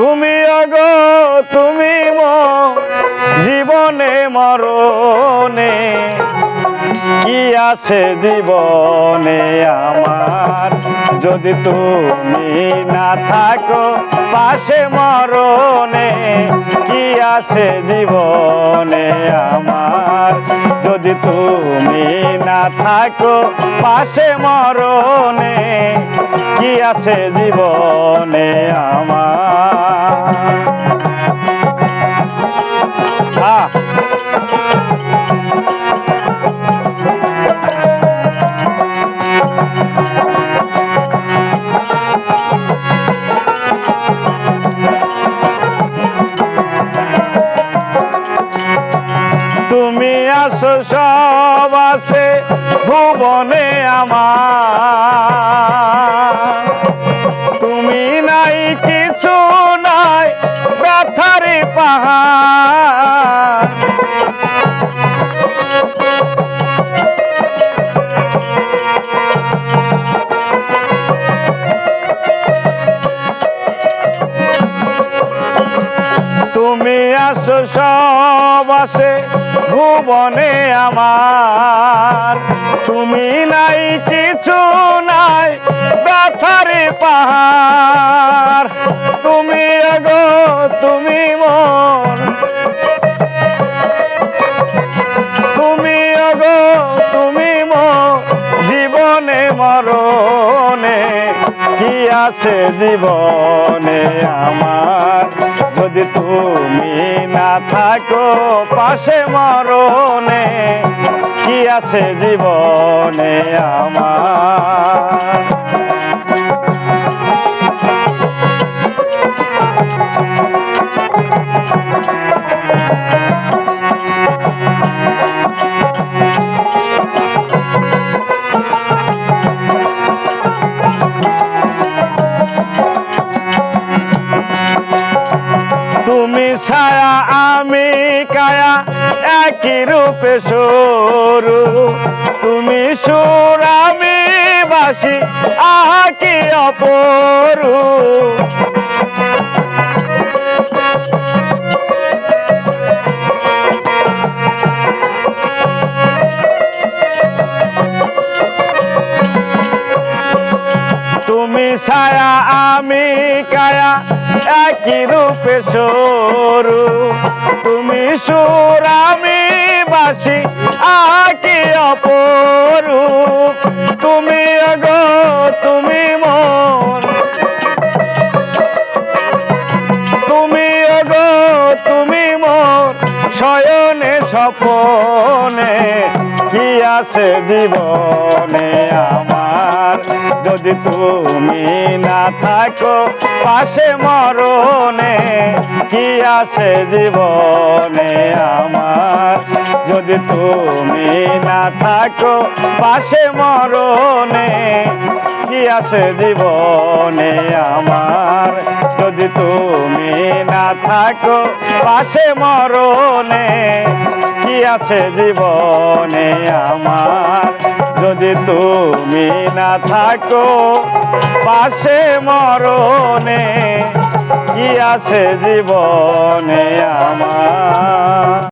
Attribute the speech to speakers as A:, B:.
A: তুমি আগো তুমি জীবনে মরণে কি আছে জীবনে আমার, যদি তুমি না থাকো পাশে মরণে কি আছে জীবনে আমার, যদি তুমি না থাকো পাশে মরণে কি আছে জীবনে আমার। তুমি আসো সব আছে ভুবনে আমার, তুমি নাই কিছু নাই ব্যথারি পাহাড়, তুমি আসো সব আছে ভুবনে আমার, তুমি নাই কিছু নাই ব্যথারি পাহাড়, তুমি আগো তুমি মন, তুমি আগো তুমি জীবনে মরণে কি আছে জীবনে আমার, যদি তুমি না থাকো পাশে মরণে কি আছে জীবনে আমার। তুমি ছায়া আমি কায়া একই রূপে সরু, তুমি সুর আমি বাসি আহা কি অপরু, তুমি ছায়া আমি কায়া একই রূপে সরু, তুমি সুর আমি বাসি আকি অপরূপ, তুমি আগো তুমি মন, তুমি আগো তুমি মন শয়নে স্বপনে কি আছে জীবনে আমার, যদি তুমি না থাকো পাশে মরণে কি আছে জীবনে আমার, যদি তুমি না থাকো পাশে মরণে কি আছে জীবনে আমার, যদি তুমি না থাকো পাশে মরণে কি আছে জীবনে আমার, যদি তুমি না থাকো পাশে মরণে কি আছে জীবনে আমার।